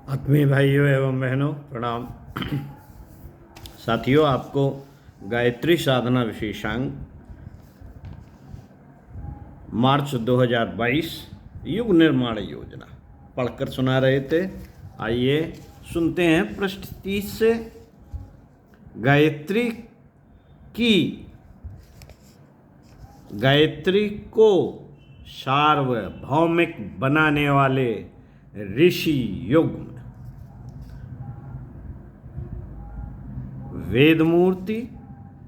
आत्मीय भाइयों एवं बहनों प्रणाम। साथियों, आपको गायत्री साधना विशेषांक मार्च 2022 युग निर्माण योजना पढ़कर सुना रहे थे। आइए सुनते हैं पृष्ठ 30 से। गायत्री को सार्वभौमिक बनाने वाले ऋषि युग वेदमूर्ति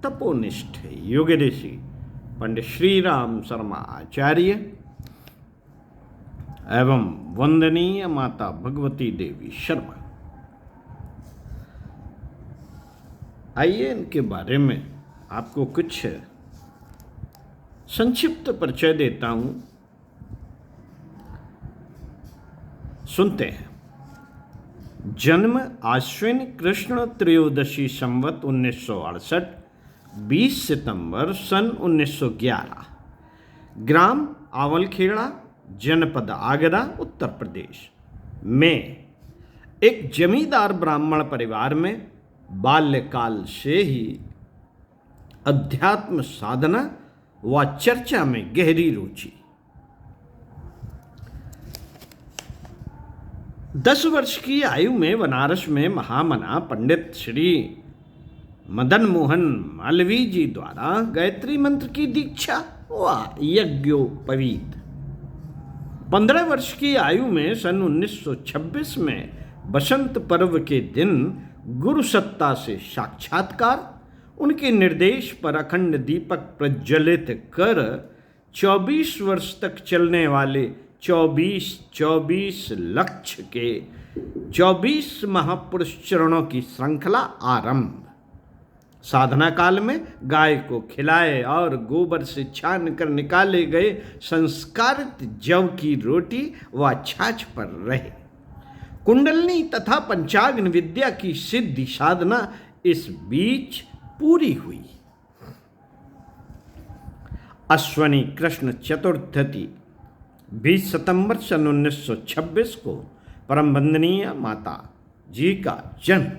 तपोनिष्ठ युग ऋषि पंडित श्री राम शर्मा आचार्य एवं वंदनीय माता भगवती देवी शर्मा। आइए इनके बारे में आपको कुछ संक्षिप्त परिचय देता हूं, सुनते हैं। जन्म आश्विन कृष्ण त्रयोदशी संवत 1968, 20 सितंबर सन 1911। ग्राम आवलखेड़ा, जनपद आगरा, उत्तर प्रदेश में एक जमींदार ब्राह्मण परिवार में बाल्यकाल से ही अध्यात्म साधना व चर्चा में गहरी रुचि। 10 वर्ष की आयु में बनारस में महामना पंडित श्री मदन मोहन मालवीय जी द्वारा गायत्री मंत्र की दीक्षा व यज्ञोपवीत। 15 वर्ष की आयु में सन 1926 में बसंत पर्व के दिन गुरु सत्ता से साक्षात्कार, उनके निर्देश पर अखंड दीपक प्रज्वलित कर 24 वर्ष तक चलने वाले 24 लक्ष्य के 24 महापुरुष चरणों की श्रृंखला आरंभ। साधना काल में गाय को खिलाए और गोबर से छान कर निकाले गए संस्कारित जव की रोटी व छाछ पर रहे। कुंडलनी तथा पंचाग्नि विद्या की सिद्धि साधना इस बीच पूरी हुई। अश्वनी कृष्ण चतुर्थी 20 सितंबर सन 1926 को परम वंदनीय माता जी का जन्म।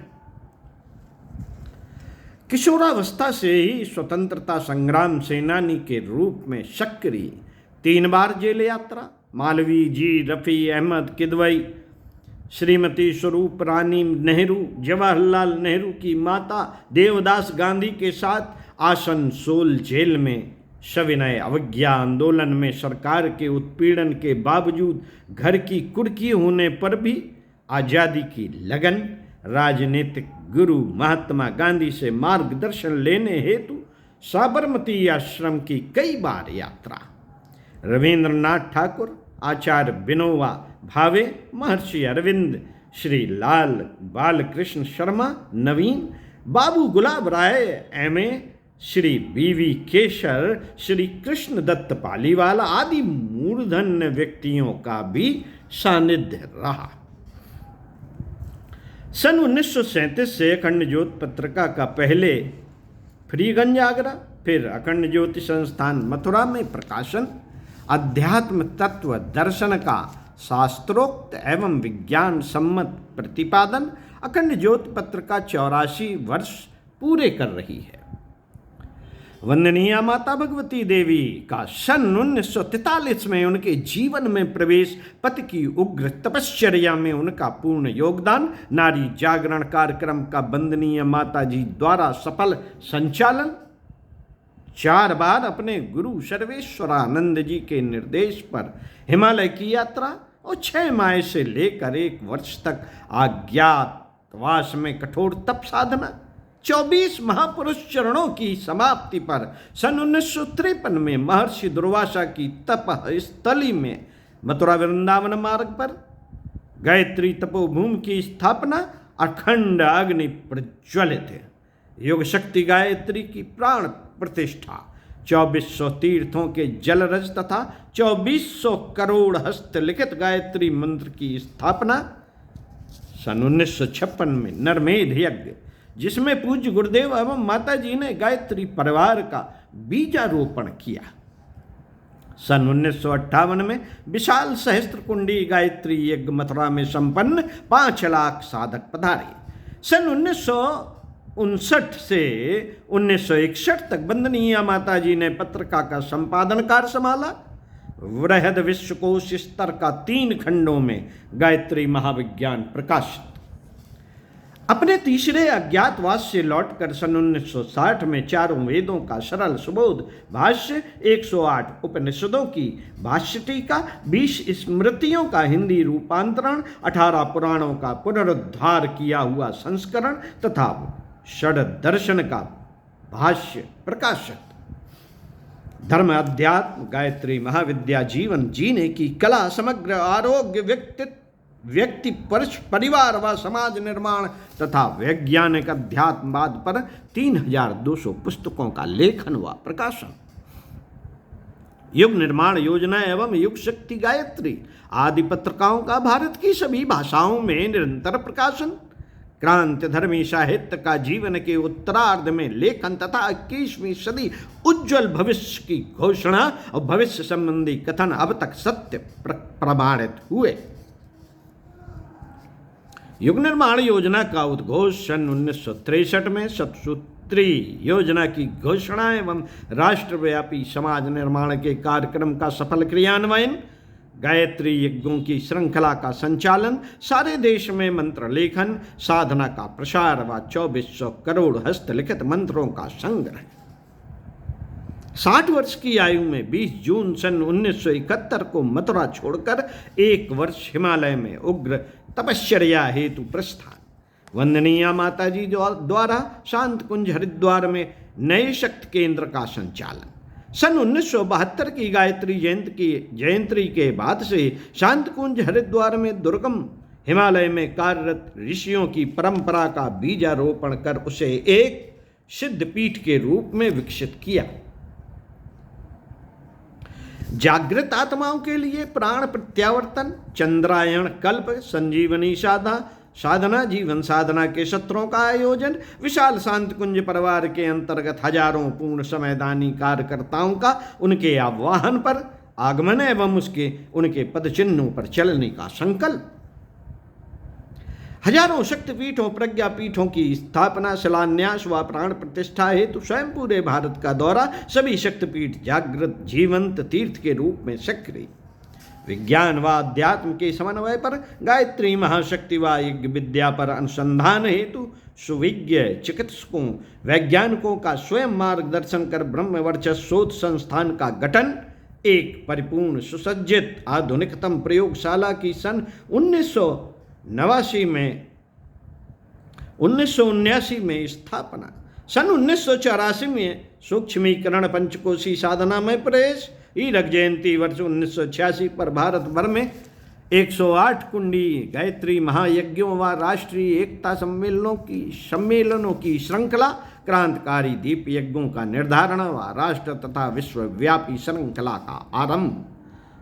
किशोरावस्था से ही स्वतंत्रता संग्राम सेनानी के रूप में सक्रिय, 3 बार जेल यात्रा, मालवीय जी, रफ़ी अहमद किदवई, श्रीमती स्वरूप रानी नेहरू, जवाहरलाल नेहरू की माता देवदास गांधी के साथ आसनसोल जेल में सविनय अवज्ञा आंदोलन में सरकार के उत्पीड़न के बावजूद घर की कुर्की होने पर भी आज़ादी की लगन, राजनीतिक गुरु महात्मा गांधी से मार्गदर्शन लेने हेतु साबरमती आश्रम की कई बार यात्रा। रविंद्रनाथ ठाकुर, आचार्य विनोबा भावे, महर्षि अरविंद, श्री लाल बालकृष्ण शर्मा नवीन, बाबू गुलाब राय एम.ए., श्री बीवी केशर, श्री कृष्ण दत्त पालीवाला आदि मूर्धन्य व्यक्तियों का भी सानिध्य रहा। सन 1937 से अखंड ज्योति पत्रिका का पहले फ्रीगंज आगरा, फिर अखंड ज्योति संस्थान मथुरा में प्रकाशन, अध्यात्म तत्व दर्शन का शास्त्रोक्त एवं विज्ञान सम्मत प्रतिपादन, अखंड ज्योति पत्रिका 84 वर्ष पूरे कर रही है। वंदनीय माता भगवती देवी का सन 1943 में उनके जीवन में प्रवेश, पति की उग्र तपश्चर्या में उनका पूर्ण योगदान, नारी जागरण कार्यक्रम का वंदनीय माता जी द्वारा सफल संचालन, 4 बार अपने गुरु सर्वेश्वरानंद जी के निर्देश पर हिमालय की यात्रा और 6 माह से लेकर 1 वर्ष तक अज्ञातवास में कठोर तप साधना, 24 महापुरुष चरणों की समाप्ति पर सन 1953 में महर्षि दुर्वासा की तप स्थली में मथुरा वृंदावन मार्ग पर गायत्री तपोभूमि की स्थापना, अखंड अग्नि प्रज्वलित है, योग शक्ति गायत्री की प्राण प्रतिष्ठा, 2400 तीर्थों के जलरज तथा 2400 करोड़ हस्तलिखित गायत्री मंत्र की स्थापना। सन 1956 में नरमेध यज्ञ, जिसमें पूज्य गुरुदेव एवं माता जी ने गायत्री परिवार का बीजारोपण किया। सन 1958 में विशाल सहस्त्रकुंडी गायत्री यज्ञ मथुरा में संपन्न 5 लाख साधक पधारे। सन 1959 से 1961 तक वंदनीय माता जी ने पत्रिका का संपादन कार्य संभाला। वृहद विश्वकोश स्तर का 3 खंडों में गायत्री महाविज्ञान प्रकाशित। अपने तीसरे अज्ञातवास से लौटकर सन 1960 में 4 वेदों का सरल सुबोध भाष्य, 108 उपनिषदों की भाष्य टीका, 20 स्मृतियों का हिंदी रूपांतरण, 18 पुराणों का पुनरुद्धार किया हुआ संस्करण तथा षड दर्शन का भाष्य प्रकाशित। धर्म अध्यात्म गायत्री महाविद्या जीवन जीने की कला, समग्र आरोग्य, व्यक्ति परिवार व समाज निर्माण तथा वैज्ञानिक अध्यात्मवाद पर 3200 पुस्तकों का लेखन व प्रकाशन। युग निर्माण योजना एवं युग शक्ति गायत्री आदि पत्रिकाओं का भारत की सभी भाषाओं में निरंतर प्रकाशन। क्रांति धर्मी साहित्य का जीवन के उत्तरार्ध में लेखन तथा 21वीं सदी उज्जवल भविष्य की घोषणा और भविष्य संबंधी कथन अब तक सत्य प्रमाणित हुए। युग निर्माण योजना का उद्घोष सन 1963 में सतसूत्री योजना की घोषणा एवं राष्ट्रव्यापी समाज निर्माण के कार्यक्रम का सफल क्रियान्वयन, गायत्री यज्ञों की श्रृंखला का संचालन, सारे देश में मंत्र लेखन साधना का प्रसार व 2400 करोड़ हस्तलिखित मंत्रों का संग्रह। 60 वर्ष की आयु में 20 जून सन 1971 को मथुरा छोड़कर 1 वर्ष हिमालय में उग्र तपश्चर्या हेतु प्रस्थान। वंदनीय माता जी द्वारा शांत कुंज हरिद्वार में नए शक्ति केंद्र का संचालन। सन 1972 की गायत्री जयंती के बाद से शांत कुंज हरिद्वार में दुर्गम हिमालय में कार्यरत ऋषियों की परंपरा का बीजारोपण कर उसे एक सिद्ध पीठ के रूप में विकसित किया। जागृत आत्माओं के लिए प्राण प्रत्यावर्तन, चंद्रायण कल्प, संजीवनी साधना, जीवन साधना के सत्रों का आयोजन, विशाल शांत कुंज परिवार के अंतर्गत हजारों पूर्ण समयदानी कार्यकर्ताओं का उनके आह्वान पर आगमन एवं उनके पद चिन्हों पर चलने का संकल्प। हजारों शक्तिपीठों प्रज्ञापीठों की स्थापना, शिलान्यास व प्राण प्रतिष्ठा हेतु स्वयं पूरे भारत का दौरा, सभी शक्तिपीठ जागृत जीवंत तीर्थ के रूप में सक्रिय। विज्ञान व अध्यात्म के समन्वय पर गायत्री महाशक्ति व यज्ञ विद्या पर अनुसंधान हेतु सुविज्ञ चिकित्सकों वैज्ञानिकों का स्वयं मार्गदर्शन कर ब्रह्मवर्चस्व शोध संस्थान का गठन, एक परिपूर्ण सुसज्जित आधुनिकतम प्रयोगशाला की सन 1979 में स्थापना, सन 1984 में सूक्ष्मीकरण पंचकोशी साधना में प्रवेश। हीरक जयंती वर्ष 1986 पर भारत भर में 108 कुंडी गायत्री महायज्ञों व राष्ट्रीय एकता सम्मेलनों की श्रृंखला, क्रांतिकारी दीप यज्ञों का निर्धारण व राष्ट्र तथा विश्वव्यापी श्रृंखला का आरंभ।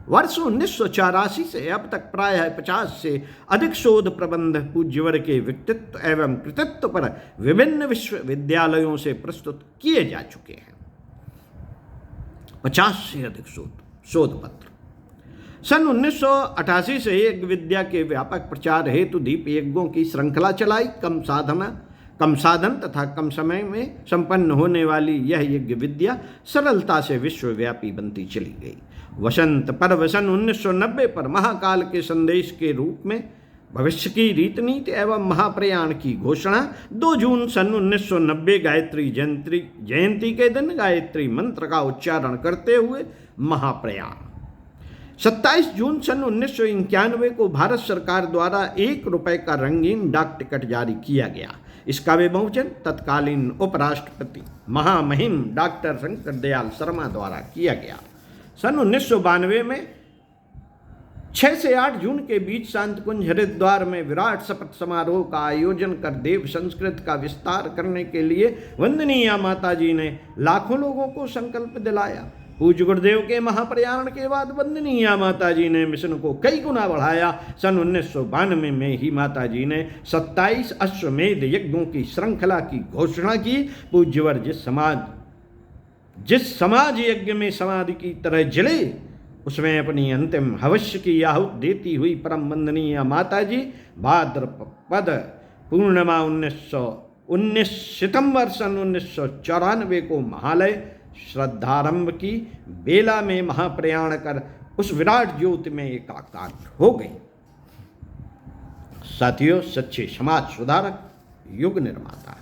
वर्ष 1984 से अब तक प्रायः 50 से अधिक शोध प्रबंध पूज्यवर के व्यक्तित्व एवं कृतित्व पर विभिन्न विश्वविद्यालयों से प्रस्तुत किए जा चुके हैं। 50 से अधिक शोध पत्र। सन 1988 से यज्ञ विद्या के व्यापक प्रचार हेतु दीप यज्ञों की श्रृंखला चलाई। कम साधन तथा कम समय में संपन्न होने वाली यह यज्ञ विद्या सरलता से विश्वव्यापी बनती चली गई। वसंत पर्व सन 1990 पर महाकाल के संदेश के रूप में भविष्य की रीति नीति एवं महाप्रयाण की घोषणा। 2 जून सन 1990 गायत्री जयंती के दिन गायत्री मंत्र का उच्चारण करते हुए महाप्रयाण। 27 जून सन 1991 को भारत सरकार द्वारा 1 रुपये का रंगीन डाक टिकट जारी किया गया। इसका विमोचन तत्कालीन उपराष्ट्रपति महामहिम डॉक्टर शंकर दयाल शर्मा द्वारा किया गया। सन 1992 में 6 से 8 जून के बीच शांत कुंज हरिद्वार में विराट शपथ समारोह का आयोजन कर देव संस्कृत का विस्तार करने के लिए वंदनीय माता जी ने लाखों लोगों को संकल्प दिलाया। पूज्य गुरुदेव के महाप्रयाण के बाद वंदनीय माता जी ने मिशन को कई गुना बढ़ाया। सन 1992 में ही माता जी ने 27 अश्वमेध यज्ञों की श्रृंखला की घोषणा की। पूज्यवर जिस समाज यज्ञ में समाधि की तरह जले उसमें अपनी अंतिम हवस्य की आहुति देती हुई परम वंदनीय माता जी भाद्रपद पूर्णिमा 1919 सितंबर सन 1994 को महालय श्रद्धारंभ की बेला में महाप्रयाण कर उस विराट ज्योति में एकाकार हो गई। साथियों, सच्चे समाज सुधारक, युग निर्माता।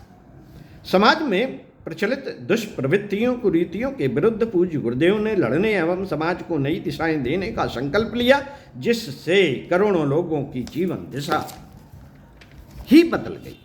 समाज में प्रचलित दुष्प्रवृत्तियों कुरीतियों के विरुद्ध पूज्य गुरुदेव ने लड़ने एवं समाज को नई दिशाएं देने का संकल्प लिया, जिससे करोड़ों लोगों की जीवन दिशा ही बदल गई।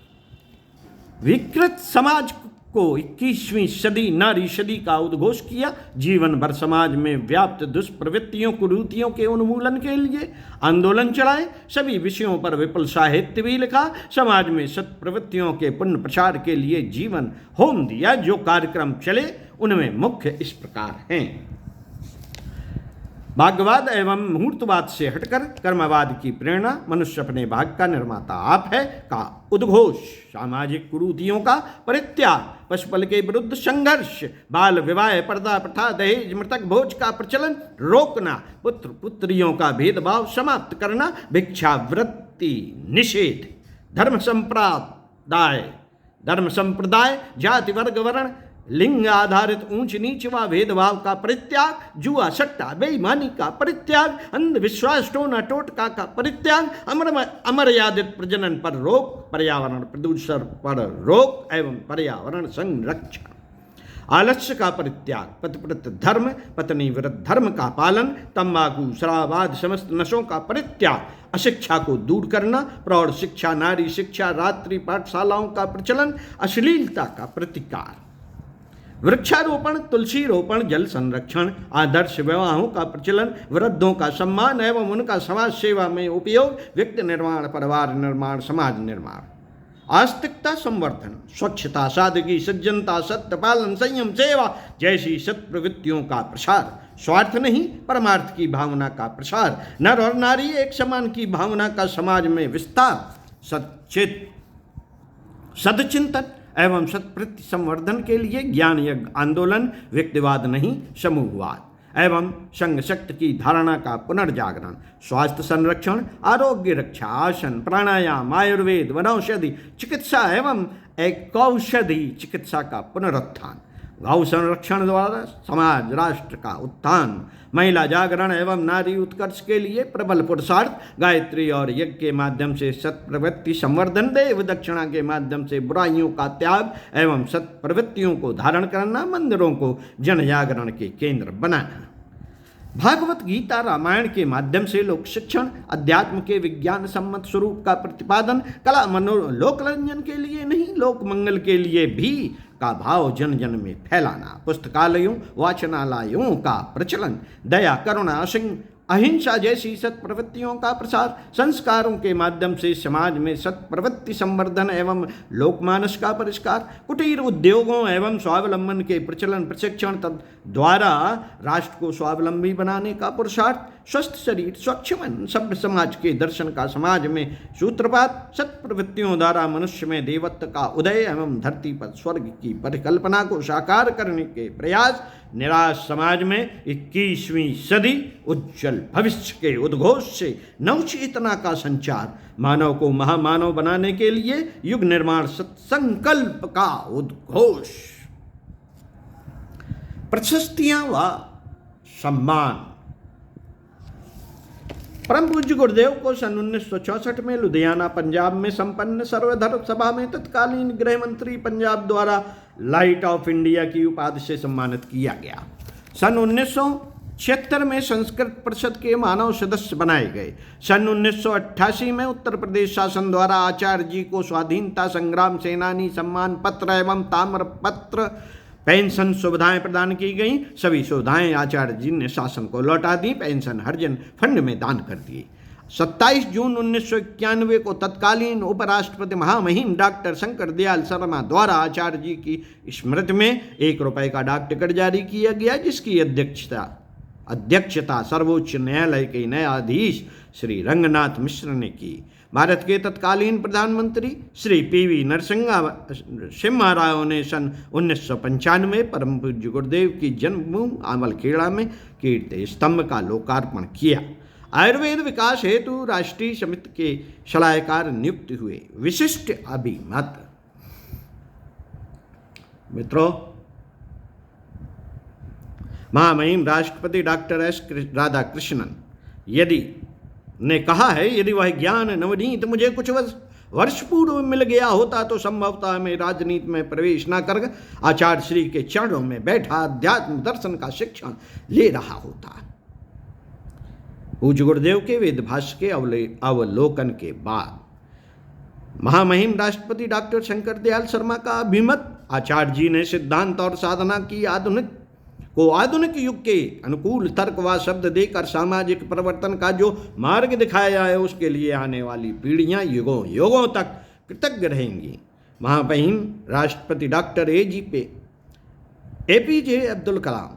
विकृत समाज को 21वीं सदी नारी सदी का उद्घोष किया। जीवन भर समाज में व्याप्त दुष्प्रवृत्तियों कुरीतियों के उन्मूलन के लिए आंदोलन चलाए। सभी विषयों पर विपुल साहित्य भी लिखा। समाज में सत प्रवृत्तियों के पुण्य प्रचार के लिए जीवन होम दिया। जो कार्यक्रम चले उनमें मुख्य इस प्रकार हैं। भाग्यवाद एवं मुहूर्तवाद से हटकर कर्मवाद की प्रेरणा, मनुष्य अपने भाग्य का निर्माता आप है का उद्घोष, सामाजिक कुरीतियों का परित्याग, पशुबल के विरुद्ध संघर्ष, बाल विवाह, पर्दा प्रथा, दहेज, मृतक भोज का प्रचलन रोकना, पुत्र पुत्रियों का भेदभाव समाप्त करना, भिक्षावृत्ति निषेध, धर्म संप्रदाय, जाति वर्ग वर्ण लिंग आधारित ऊंच नीच व भेदभाव का परित्याग, जुआ सट्टा बेईमानी का परित्याग, अंधविश्वास टोना टोटका का परित्याग, अमर्यादित प्रजनन पर रोक, पर्यावरण प्रदूषण पर रोक एवं पर्यावरण संरक्षण, आलस्य का परित्याग, पतिव्रत धर्म, पत्नी विरुद्ध धर्म का पालन, तंबाकू शराब आदि समस्त नशों का परित्याग, अशिक्षा को दूर करना, प्रौढ़ शिक्षा, नारी शिक्षा, रात्रि पाठशालाओं का प्रचलन, अश्लीलता का प्रतिकार, वृक्षारोपण, तुलसी रोपण, जल संरक्षण, आदर्श विवाहों का प्रचलन, वृद्धों का सम्मान एवं उनका समाज सेवा में उपयोग, व्यक्ति निर्माण, परिवार निर्माण, समाज निर्माण, आस्तिकता संवर्धन, स्वच्छता, सादगी, सज्जनता, सत्य पालन, संयम, सेवा जैसी सत प्रवृत्तियों का प्रसार, स्वार्थ नहीं परमार्थ की भावना का प्रसार, नर और नारी एक समान की भावना का समाज में विस्तार, सदचिंतन एवं सत्प्रति संवर्धन के लिए ज्ञान यज्ञ आंदोलन, व्यक्तिवाद नहीं समूहवाद एवं संघ शक्ति की धारणा का पुनर्जागरण, स्वास्थ्य संरक्षण, आरोग्य रक्षा, आसन, प्राणायाम, आयुर्वेद, वनौषधि चिकित्सा एवं एकौषधि चिकित्सा का पुनरुत्थान, गौ संरक्षण द्वारा समाज राष्ट्र का उत्थान, महिला जागरण एवं नारी उत्कर्ष के लिए प्रबल पुरुषार्थ, गायत्री और यज्ञ के माध्यम से सत प्रवृत्ति संवर्धन, देव दक्षिणा के माध्यम से बुराइयों का त्याग एवं सत प्रवृत्तियों को धारण करना, मंदिरों को जन जागरण के केंद्र बनाना, भागवत गीता रामायण के माध्यम से लोक शिक्षण, अध्यात्म के विज्ञान सम्मत स्वरूप का प्रतिपादन, कला मनो लोकरंजन के लिए नहीं लोक मंगल के लिए भी का भाव जन जन में फैलाना, पुस्तकालयों वाचनालयों का प्रचलन, दया करुणा अहिंसा जैसी सत प्रवृत्तियों का प्रसार, संस्कारों के माध्यम से समाज में सत प्रवृत्ति संवर्धन एवं लोकमानस का परिष्कार, कुटीर उद्योगों एवं स्वावलंबन के प्रचलन प्रशिक्षण द्वारा राष्ट्र को स्वावलंबी बनाने का पुरुषार्थ, स्वस्थ शरीर, स्वच्छ मन, सभ्य समाज के दर्शन का समाज में सूत्रपात, सत प्रवृत्तियों द्वारा मनुष्य में देवत्व का उदय एवं धरती पर स्वर्ग की परिकल्पना को साकार करने के प्रयास, निराश समाज में 21वीं सदी उज्जवल भविष्य के उद्घोष से नवचेतना का संचार, मानव को महामानव बनाने के लिए युग निर्माण सत्संकल्प का उद्घोष, प्रशस्तियां व सम्मान। परम पूज्य गुरुदेव को सन 1964 में लुधियाना पंजाब में संपन्न सर्वधर्म सभा में तत्कालीन गृह मंत्री पंजाब द्वारा लाइट ऑफ इंडिया की उपाधि से सम्मानित किया गया। सन 1976 में संस्कृत परिषद के मानव सदस्य बनाए गए। सन 1988 में उत्तर प्रदेश शासन द्वारा आचार्य जी को स्वाधीनता संग्राम सेनानी सम्मान पत्र एवं ताम्र पत्र पेंशन सुविधाएं प्रदान की गई। सभी सुविधाएं आचार्य जी ने शासन को लौटा दी, पेंशन हरिजन फंड में दान कर दिए। 27 जून 1991 को तत्कालीन उपराष्ट्रपति महामहिम डॉक्टर शंकर दयाल शर्मा द्वारा आचार्य जी की स्मृति में 1 रुपये का डाक टिकट जारी किया गया, जिसकी अध्यक्षता सर्वोच्च न्यायालय के न्यायाधीश श्री रंगनाथ मिश्र ने की। भारत के तत्कालीन प्रधानमंत्री श्री पीवी नरसिम्हा राव ने सन 1995 परम पूज्य गुरुदेव की जन्मभूमि आमलखेड़ा में कीर्ति स्तंभ का लोकार्पण किया। आयुर्वेद विकास हेतु राष्ट्रीय समिति के सलाहकार नियुक्त हुए। विशिष्ट अभिमत। मित्रों, महामहिम राष्ट्रपति डॉक्टर एस राधाकृष्णन ने कहा है, यदि वह ज्ञान नवनीत मुझे कुछ वर्ष पूर्व मिल गया होता तो संभवतः मैं राजनीति में प्रवेश न कर आचार्य श्री के चरणों में बैठा अध्यात्म दर्शन का शिक्षण ले रहा होता। पूज्य गुरुदेव के वेद भाष्य के अवलोकन के बाद महामहिम राष्ट्रपति डॉक्टर शंकर दयाल शर्मा का अभिमत। आचार्य जी ने सिद्धांत और साधना की आधुनिक युग के अनुकूल तर्क व शब्द देकर सामाजिक परिवर्तन का जो मार्ग दिखाया है, उसके लिए आने वाली पीढ़ियां युगों युगों तक कृतज्ञ रहेंगी। महामहिम राष्ट्रपति डॉक्टर APJ अब्दुल कलाम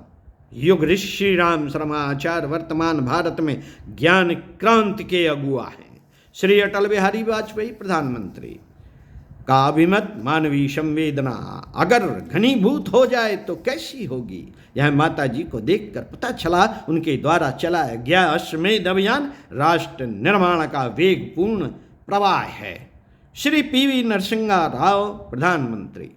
युग ऋषि श्री राम शर्मा आचार्य वर्तमान भारत में ज्ञान क्रांति के अगुआ हैं। श्री अटल बिहारी वाजपेयी प्रधानमंत्री का अभिमत। मानवीय संवेदना अगर घनीभूत हो जाए तो कैसी होगी, यह माता जी को देखकर पता चला। उनके द्वारा चलाया गया अश्वमेध अभियान राष्ट्र निर्माण का वेगपूर्ण प्रवाह है। श्री पीवी नरसिम्हा राव प्रधानमंत्री।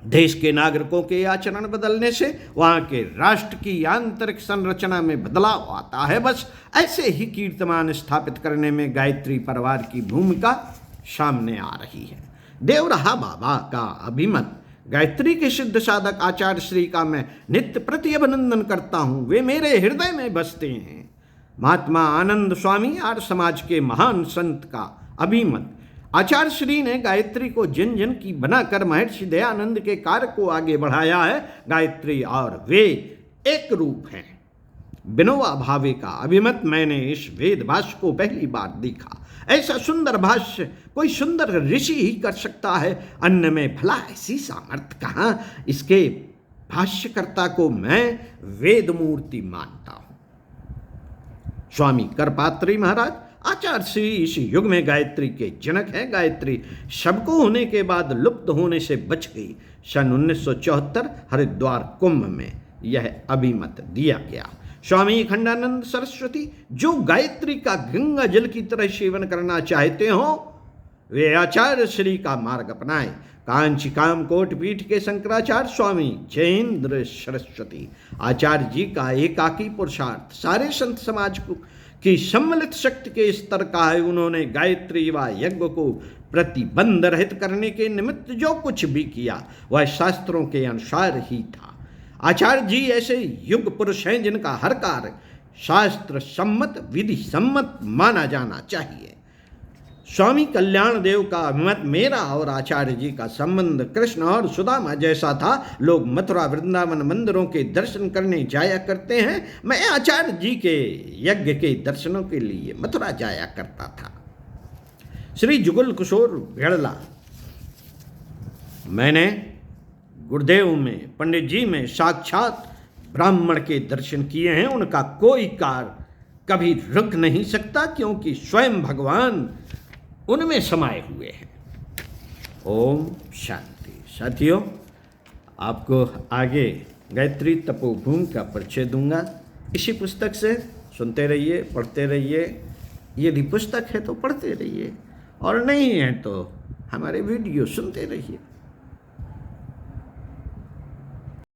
देश के नागरिकों के आचरण बदलने से वहाँ के राष्ट्र की आंतरिक संरचना में बदलाव आता है। बस ऐसे ही कीर्तिमान स्थापित करने में गायत्री परिवार की भूमिका सामने आ रही है। देवरहा बाबा का अभिमत। गायत्री के सिद्ध साधक आचार्य श्री का मैं नित्य प्रति अभिनंदन करता हूँ, वे मेरे हृदय में बसते हैं। महात्मा आनंद स्वामी आर्य समाज के महान संत का अभिमत। आचार्य श्री ने गायत्री को जन जन की बनाकर महर्षि दयानंद के कार्य को आगे बढ़ाया है। गायत्री और वे एक रूप हैं। विनोबा भावे का अभिमत। मैंने इस वेद भाष्य को पहली बार देखा। ऐसा सुंदर भाष्य कोई सुंदर ऋषि ही कर सकता है, अन्य में भला ऐसी सामर्थ्य कहाँ। इसके भाष्यकर्ता को मैं वेद मूर्ति मानता हूँ। स्वामी करपात्री महाराज। आचार्य श्री इस युग में गायत्री के जनक है। गायत्री सबको होने के बाद लुप्त होने से बच गई। सन 1974 हरिद्वार कुंभ में यह अभिमत दिया गया। स्वामी अखंडानंद सरस्वती जो गायत्री का गंगा जल की तरह सेवन करना चाहते हो, वे आचार्य श्री का मार्ग अपनाएं। कांची कामकोट पीठ के शंकराचार्य स्वामी जयेंद्र सरस्वती। आचार्य जी का एकाकी पुरुषार्थ सारे संत समाज की सम्मिलित शक्ति के स्तर का है। उन्होंने गायत्री व यज्ञ को प्रतिबंध रहित करने के निमित्त जो कुछ भी किया वह शास्त्रों के अनुसार ही था। आचार्य जी ऐसे युग पुरुष हैं जिनका हर कार्य शास्त्र सम्मत विधि सम्मत माना जाना चाहिए। स्वामी कल्याण देव का अभिमत। मेरा और आचार्य जी का संबंध कृष्ण और सुदामा जैसा था। लोग मथुरा वृंदावन मंदिरों के दर्शन करने जाया करते हैं। मैं आचार्य जी के यज्ञ के दर्शनों के लिए मथुरा जाया करता था। श्री जुगल किशोर बिड़ला। मैंने गुरुदेव में, पंडित जी में साक्षात ब्राह्मण के दर्शन किए हैं। उनका कोई कार्य कभी रुक नहीं सकता क्योंकि स्वयं भगवान उनमें समाये हुए हैं। ओम शांति। साथियों, आपको आगे गायत्री तपोभूमि का परिचय दूंगा इसी पुस्तक से। सुनते रहिए, पढ़ते रहिए। यदि पुस्तक है तो पढ़ते रहिए और नहीं है तो हमारे वीडियो सुनते रहिए।